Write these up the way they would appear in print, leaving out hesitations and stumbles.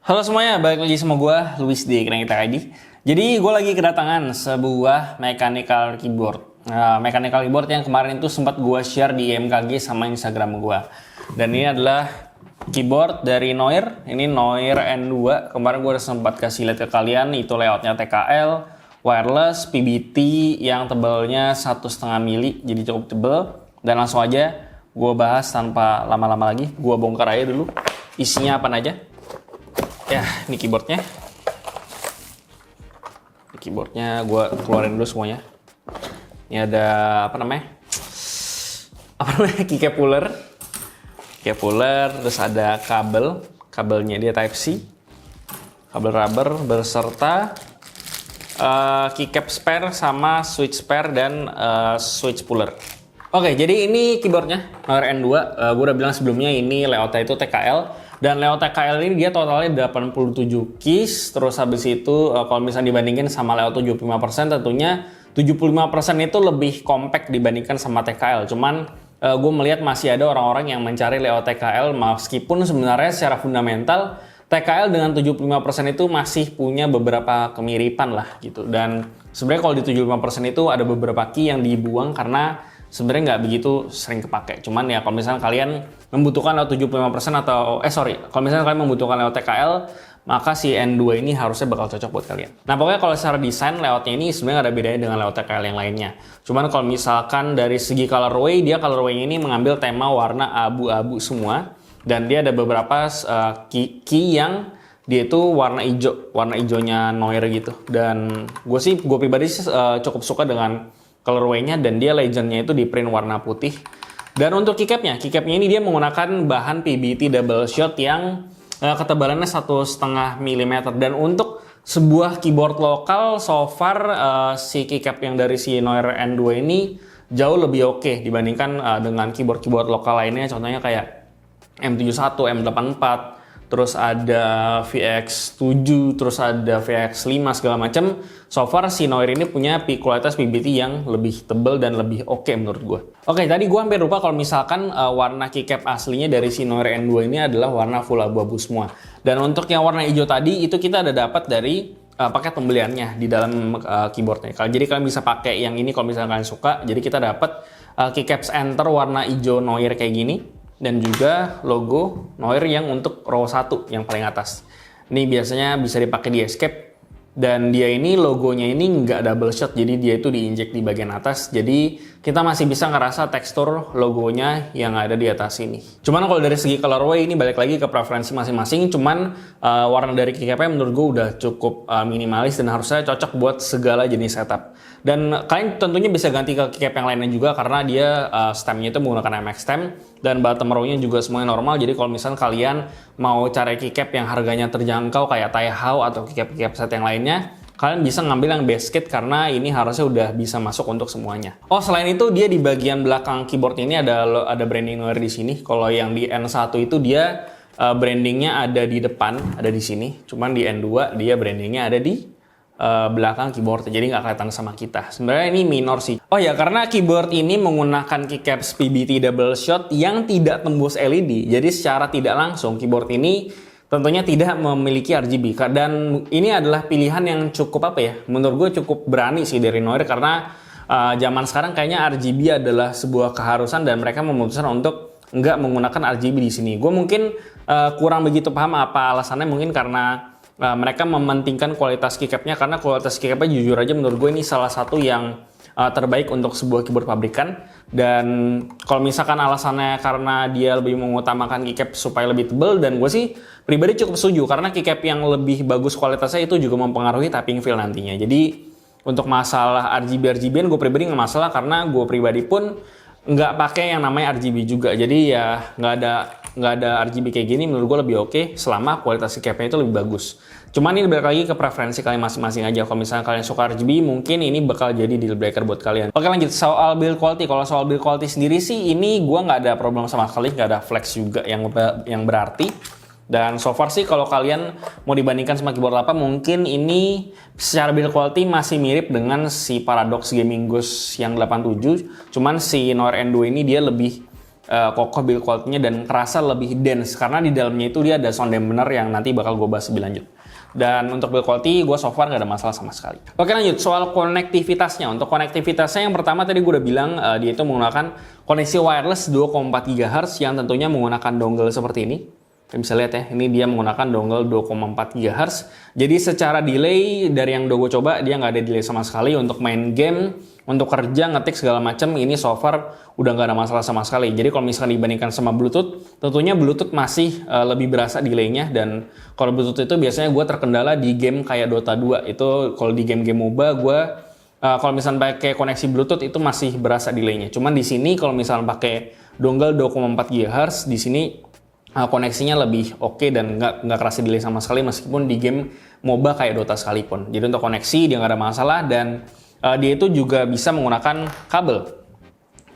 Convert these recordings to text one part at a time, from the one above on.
Halo semuanya, balik lagi sama gue, Luis di Krenggita ID. Jadi gue lagi kedatangan sebuah mechanical keyboard. Mechanical keyboard yang kemarin itu sempat gue share di MKG sama Instagram gue. Dan ini adalah keyboard dari Noir. Ini Noir N2. Kemarin gue udah sempat kasih lihat ke kalian, itu layoutnya TKL, wireless, PBT yang tebalnya 1,5 mili, jadi cukup tebal. Dan langsung aja gue bahas tanpa lama-lama lagi. Gue bongkar aja dulu isinya apa aja. Ya, ini keyboardnya. Keyboardnya gue keluarin dulu semuanya. Ini ada apa namanya? Keycap puller. Keycap puller, terus ada kabelnya dia Type C, kabel rubber beserta keycap spare sama switch spare dan switch puller. Oke, jadi ini keyboardnya Noir N2. Gue udah bilang sebelumnya ini layoutnya itu TKL. Dan layout TKL ini dia totalnya 87 keys. Terus habis itu kalau misalnya dibandingin sama layout 75%, tentunya 75% itu lebih compact dibandingkan sama TKL. Cuman gue melihat masih ada orang-orang yang mencari layout TKL, meskipun sebenarnya secara fundamental TKL dengan 75% itu masih punya beberapa kemiripan lah gitu. Dan sebenarnya kalau di 75% itu ada beberapa key yang dibuang karena sebenarnya nggak begitu sering kepake. Cuman ya kalau misalnya kalian membutuhkan layout 75% atau kalau misalnya kalian membutuhkan layout TKL, maka si N2 ini harusnya bakal cocok buat kalian. Nah pokoknya kalau secara desain layoutnya ini sebenarnya nggak ada bedanya dengan layout TKL yang lainnya. Cuman kalau misalkan dari segi colorway, dia colorway ini mengambil tema warna abu-abu semua. Dan dia ada beberapa key yang dia itu warna hijau, warna hijaunya Noir gitu. Dan gue pribadi cukup suka dengan colorway-nya, dan dia legendnya itu di print warna putih. Dan untuk keycapnya ini dia menggunakan bahan PBT double shot yang ketebalannya 1,5 mm. Dan untuk sebuah keyboard lokal, so far si keycap yang dari si Noir N2 ini jauh lebih oke dibandingkan dengan keyboard lokal lainnya. Contohnya kayak M71, M84, terus ada VX7, terus ada VX5 segala macam. So far si Noir ini punya kualitas PBT yang lebih tebal dan lebih oke menurut gue. Oke, tadi gue hampir lupa kalau misalkan warna keycap aslinya dari si Noir N2 ini adalah warna full abu-abu semua. Dan untuk yang warna hijau tadi itu kita ada dapat dari paket pembeliannya di dalam keyboardnya. Jadi kalian bisa pakai yang ini kalau misalkan kalian suka. Jadi kita dapat keycaps enter warna hijau Noir kayak gini. Dan juga logo Noir yang untuk row 1 yang paling atas. Ini biasanya bisa dipakai di Escape. Dan dia ini logonya ini nggak double shot, jadi dia itu diinjek di bagian atas. Jadi kita masih bisa ngerasa tekstur logonya yang ada di atas ini. Cuman kalau dari segi colorway ini balik lagi ke preferensi masing-masing. Cuman warna dari keycapnya menurut gue udah cukup minimalis dan harusnya cocok buat segala jenis setup. Dan kalian tentunya bisa ganti ke keycap yang lainnya juga karena dia stemnya itu menggunakan MX stem. Dan bottom row-nya juga semuanya normal. Jadi kalau misalnya kalian mau cari keycap yang harganya terjangkau kayak Taihao atau keycap set yang lainnya, kalian bisa ngambil yang base kit karena ini harusnya udah bisa masuk untuk semuanya. Oh, selain itu dia di bagian belakang keyboard ini ada branding Noir di sini. Kalau yang di N1 itu dia brandingnya ada di depan, ada di sini. Cuman di N2 dia brandingnya ada di belakang keyboard, jadi nggak kelihatan sama kita. Sebenarnya ini minor sih. Oh ya, karena keyboard ini menggunakan keycaps PBT double shot yang tidak tembus LED, jadi secara tidak langsung keyboard ini tentunya tidak memiliki RGB. Dan ini adalah pilihan yang cukup menurut gue cukup berani sih dari Noir, karena zaman sekarang kayaknya RGB adalah sebuah keharusan dan mereka memutuskan untuk nggak menggunakan RGB di sini. Gue mungkin kurang begitu paham apa alasannya, mungkin karena mereka mementingkan kualitas keycapnya, karena kualitas keycapnya jujur aja menurut gue ini salah satu yang terbaik untuk sebuah keyboard pabrikan. Dan kalau misalkan alasannya karena dia lebih mengutamakan keycap supaya lebih tebal, dan gue sih pribadi cukup setuju karena keycap yang lebih bagus kualitasnya itu juga mempengaruhi tapping feel nantinya. Jadi untuk masalah RGB-RGB gue pribadi nggak masalah, karena gue pribadi pun nggak pakai yang namanya RGB juga. Jadi ya nggak ada RGB kayak gini menurut gue lebih oke selama kualitas keycapnya itu lebih bagus. Cuman ini balik lagi ke preferensi kalian masing-masing aja. Kalau misalnya kalian suka RGB, mungkin ini bakal jadi deal breaker buat kalian. Oke, lanjut soal build quality. Kalau soal build quality sendiri sih ini gue nggak ada problem sama sekali, nggak ada flex juga yang berarti. Dan so far sih kalau kalian mau dibandingkan sama keyboard apa, mungkin ini secara build quality masih mirip dengan si Paradox Gaming Goose yang 87. Cuman si Noir N2 ini dia lebih kokoh build quality-nya dan kerasa lebih dense karena di dalamnya itu dia ada sound dampener yang nanti bakal gue bahas lebih lanjut. Dan untuk build quality gue so far gak ada masalah sama sekali. Oke, lanjut soal konektivitasnya. Untuk konektivitasnya yang pertama tadi gue udah bilang dia itu menggunakan koneksi wireless 2,4 GHz yang tentunya menggunakan dongle seperti ini. Kalian bisa lihat ya, ini dia menggunakan dongle 2,4 GHz. Jadi secara delay dari yang udah gue coba dia nggak ada delay sama sekali untuk main game, untuk kerja, ngetik segala macam. Ini so far udah nggak ada masalah sama sekali. Jadi kalau misalkan dibandingkan sama Bluetooth, tentunya Bluetooth masih lebih berasa delaynya. Dan kalau Bluetooth itu biasanya gue terkendala di game kayak Dota 2. Itu kalau di game-game MOBA gue kalau misalnya pakai koneksi Bluetooth itu masih berasa delaynya. Cuman di sini kalau misalnya pakai dongle 2,4 GHz di sini koneksinya lebih oke dan nggak kerasa delay sama sekali meskipun di game MOBA kayak Dota sekalipun. Jadi untuk koneksi dia nggak ada masalah dan dia itu juga bisa menggunakan kabel.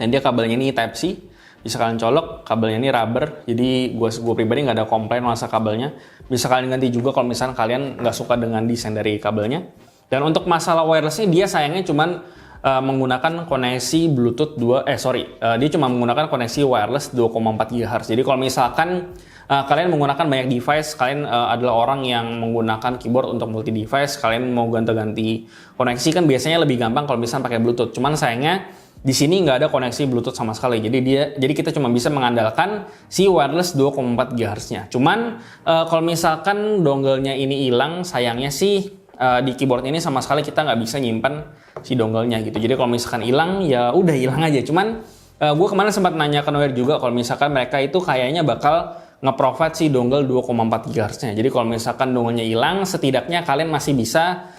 Dan dia kabelnya ini Type-C, bisa kalian colok, kabelnya ini rubber. Jadi gue pribadi nggak ada komplain masa kabelnya. Bisa kalian ganti juga kalau misalnya kalian nggak suka dengan desain dari kabelnya. Dan untuk masalah wirelessnya dia sayangnya cuman menggunakan koneksi Bluetooth dia cuma menggunakan koneksi wireless 2,4 GHz. Jadi kalau misalkan kalian menggunakan banyak device, kalian adalah orang yang menggunakan keyboard untuk multi device, kalian mau ganti-ganti koneksi kan biasanya lebih gampang kalau misalnya pakai Bluetooth. Cuman sayangnya di sini nggak ada koneksi Bluetooth sama sekali. Jadi kita cuma bisa mengandalkan si wireless 2,4 GHz-nya. Cuman kalau misalkan dongle-nya ini hilang, sayangnya sih di keyboard ini sama sekali kita nggak bisa nyimpan si dongle-nya gitu. Jadi kalau misalkan hilang ya udah hilang aja. Cuman gue kemarin sempat nanya ke Noir juga kalau misalkan mereka itu kayaknya bakal nge-provide si dongle 2,4 GHz-nya. Jadi kalau misalkan dongle-nya hilang, setidaknya kalian masih bisa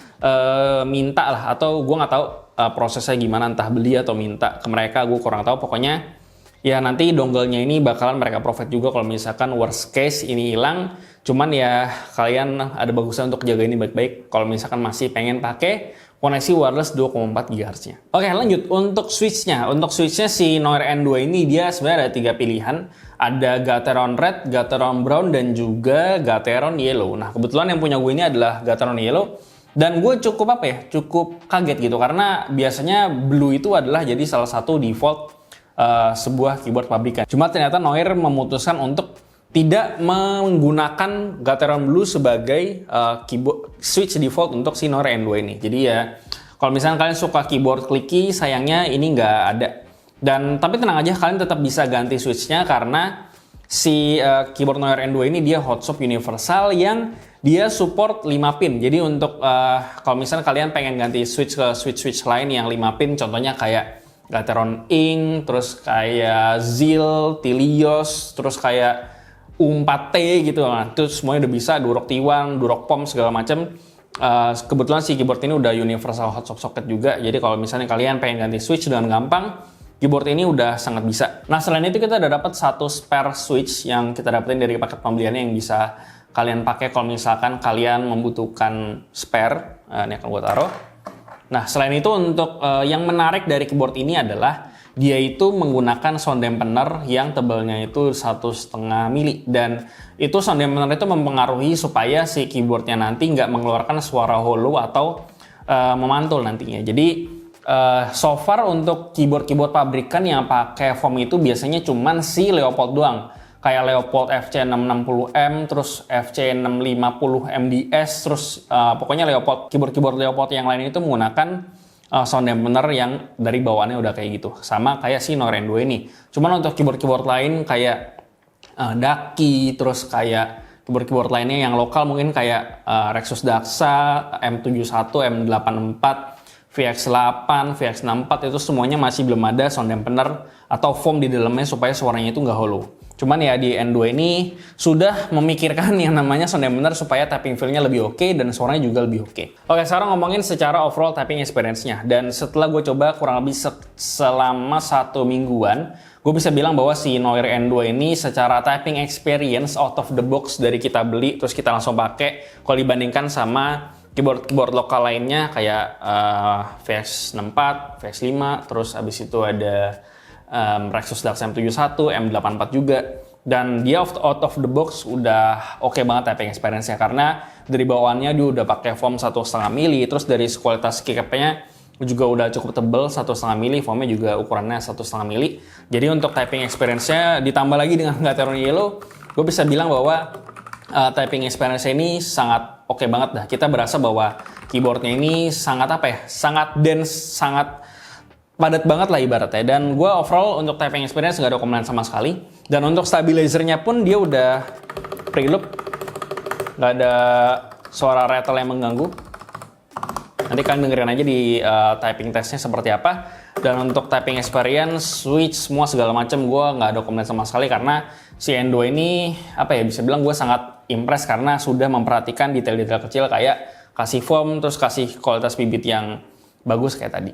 minta lah, atau gue nggak tahu prosesnya gimana, entah beli atau minta ke mereka, gue kurang tahu. Pokoknya ya nanti dongle-nya ini bakalan mereka provide juga kalau misalkan worst case ini hilang. Cuman ya kalian ada bagusnya untuk jaga ini baik-baik kalau misalkan masih pengen pakai koneksi wireless 2,4 GHz-nya. Oke, lanjut untuk switch-nya. Untuk switch-nya si Noir N2 ini dia sebenarnya ada 3 pilihan. Ada Gateron Red, Gateron Brown, dan juga Gateron Yellow. Nah, kebetulan yang punya gue ini adalah Gateron Yellow. Dan gue cukup cukup kaget gitu. Karena biasanya blue itu adalah jadi salah satu default sebuah keyboard pabrikan. Cuma ternyata Noir memutuskan untuk tidak menggunakan Gateron Blue sebagai keyboard switch default untuk si Noir N2 ini. Jadi ya kalau misalnya kalian suka keyboard clicky, sayangnya ini nggak ada. Dan tapi tenang aja, kalian tetap bisa ganti switchnya karena si keyboard Noir N2 ini dia hot swap universal yang dia support 5 pin. Jadi untuk kalau misalnya kalian pengen ganti switch ke switch lain yang 5 pin, contohnya kayak Gateron Ink, terus kayak Zil, Tilios, terus kayak U4T gitu, nah, itu semuanya udah bisa, Durok T1, Durok POM segala macam. Kebetulan si keyboard ini udah universal hot swap socket juga, jadi kalau misalnya kalian pengen ganti switch dengan gampang, keyboard ini udah sangat bisa. Nah selain itu kita udah dapat satu spare switch yang kita dapetin dari paket pembeliannya yang bisa kalian pakai kalau misalkan kalian membutuhkan spare. Ini akan gue taruh. Nah selain itu untuk yang menarik dari keyboard ini adalah dia itu menggunakan sound dampener yang tebalnya itu 1,5 mili, dan itu sound dampener itu mempengaruhi supaya si keyboardnya nanti nggak mengeluarkan suara hollow atau memantul nantinya. Jadi so far untuk keyboard pabrikan yang pakai foam itu biasanya cuman si Leopold doang, kayak Leopold FC660M, terus FC650MDS, terus pokoknya keyboard Leopold yang lain itu menggunakan sound dampener yang dari bawaannya udah kayak gitu, sama kayak si Noir N2 ini. Cuman untuk keyboard lain kayak Daki, terus kayak keyboard lainnya yang lokal mungkin kayak Rexus Daxa, M71, M84, VX8, VX64 itu semuanya masih belum ada sound dampener atau foam di dalamnya supaya suaranya itu nggak hollow. Cuman ya di N2 ini sudah memikirkan yang namanya sound dampener supaya tapping feel-nya lebih oke dan suaranya juga lebih oke. Oke, sekarang ngomongin secara overall tapping experience-nya. Dan setelah gue coba kurang lebih selama 1 mingguan, gue bisa bilang bahwa si Noir N2 ini secara typing experience out of the box dari kita beli terus kita langsung pakai, kalau dibandingkan sama keyboard lokal lainnya kayak VX64, VX5, terus abis itu ada Rexus Daxa M71, M84 juga. Dan dia out of the box udah oke banget typing experience-nya, karena dari bawaannya dia udah pakai foam 1,5 mili, terus dari kualitas keycap-nya juga udah cukup tebel, 1,5 mili, foamnya juga ukurannya 1,5 mili. Jadi untuk typing experience-nya ditambah lagi dengan Gateron Yellow, gue bisa bilang bahwa typing experience ini sangat oke banget dah. Kita berasa bahwa keyboardnya ini sangat sangat dense, sangat padat banget lah ibaratnya. Dan gue overall untuk typing experience nggak ada komplain sama sekali. Dan untuk stabilizernya pun dia udah pre-loop, nggak ada suara rattle yang mengganggu. Nanti kalian dengerin aja di typing testnya seperti apa. Dan untuk typing experience, switch, semua segala macam gue nggak ada komplain sama sekali karena si Endo ini bisa bilang gue sangat impress karena sudah memperhatikan detail-detail kecil kayak kasih foam, terus kasih kualitas bibit yang bagus kayak tadi.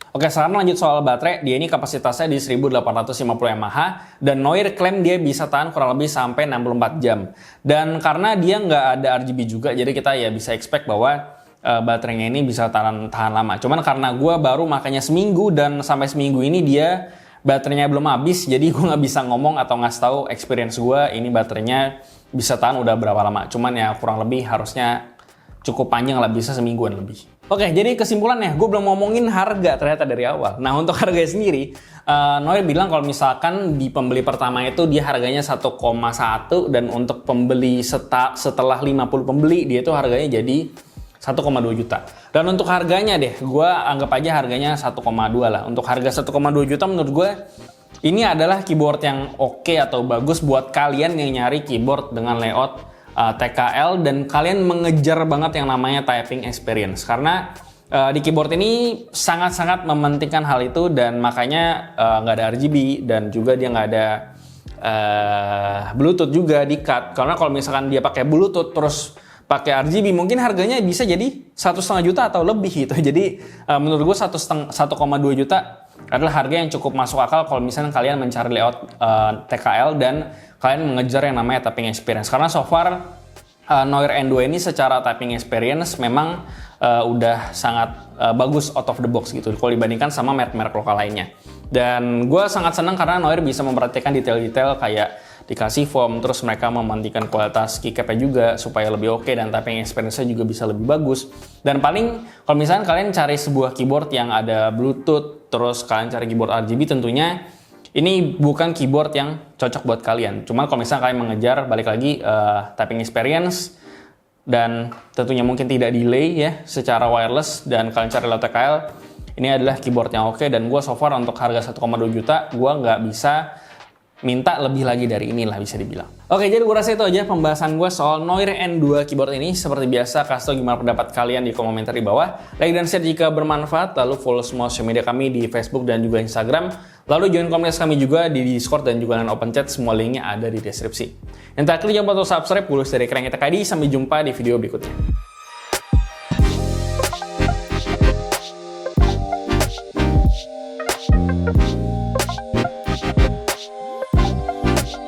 Oke, sekarang lanjut soal baterai. Dia ini kapasitasnya di 1850 mAh dan Noir klaim dia bisa tahan kurang lebih sampai 64 jam. Dan karena dia nggak ada RGB juga, jadi kita ya bisa expect bahwa baterainya ini bisa tahan lama. Cuman karena gue baru makanya seminggu dan sampai seminggu ini dia baterainya belum habis, jadi gue nggak bisa ngomong atau ngasih tahu experience gue ini baterainya bisa tahan udah berapa lama. Cuman ya kurang lebih harusnya cukup panjang lah, bisa semingguan lebih. Oke, jadi kesimpulannya, gue belum ngomongin harga ternyata dari awal. Nah, untuk harganya sendiri, Noir bilang kalau misalkan di pembeli pertama itu dia harganya 1,1 dan untuk pembeli setelah 50 pembeli, dia itu harganya jadi 1,2 juta. Dan untuk harganya deh, gue anggap aja harganya 1,2 lah. Untuk harga 1,2 juta menurut gue, ini adalah keyboard yang oke atau bagus buat kalian yang nyari keyboard dengan layout TKL dan kalian mengejar banget yang namanya typing experience karena di keyboard ini sangat-sangat mementingkan hal itu dan makanya nggak ada RGB dan juga dia nggak ada Bluetooth juga di cut karena kalau misalkan dia pakai Bluetooth terus pakai RGB mungkin harganya bisa jadi 1,5 juta atau lebih gitu. Jadi menurut gue 1,2 juta adalah harga yang cukup masuk akal kalau misalnya kalian mencari layout TKL dan kalian mengejar yang namanya typing experience. Karena so far Noir N2 ini secara typing experience memang udah sangat bagus out of the box gitu kalau dibandingkan sama merek-merek lokal lainnya. Dan gue sangat senang karena Noir bisa memperhatikan detail-detail kayak dikasih foam, terus mereka memandikan kualitas keycapnya juga supaya lebih oke dan typing experience-nya juga bisa lebih bagus. Dan paling kalau misalnya kalian cari sebuah keyboard yang ada Bluetooth, terus kalian cari keyboard RGB tentunya ini bukan keyboard yang cocok buat kalian. Cuma kalau misalnya kalian mengejar balik lagi typing experience dan tentunya mungkin tidak delay ya secara wireless dan kalian cari layout TKL, ini adalah keyboard yang oke dan gue so far untuk harga 1,2 juta gue nggak bisa minta lebih lagi dari inilah bisa dibilang. Oke, jadi gue rasa itu aja pembahasan gue soal Noir N2 keyboard ini. Seperti biasa, kasih tau gimana pendapat kalian di kolom komentar di bawah. Like dan share jika bermanfaat, lalu follow semua sosial media kami di Facebook dan juga Instagram. Lalu join komunitas kami juga di Discord dan juga dengan Open Chat, semua linknya ada di deskripsi. Yang terakhir jangan lupa untuk subscribe, Bulus dari Kerang TKD. Sampai jumpa di video berikutnya.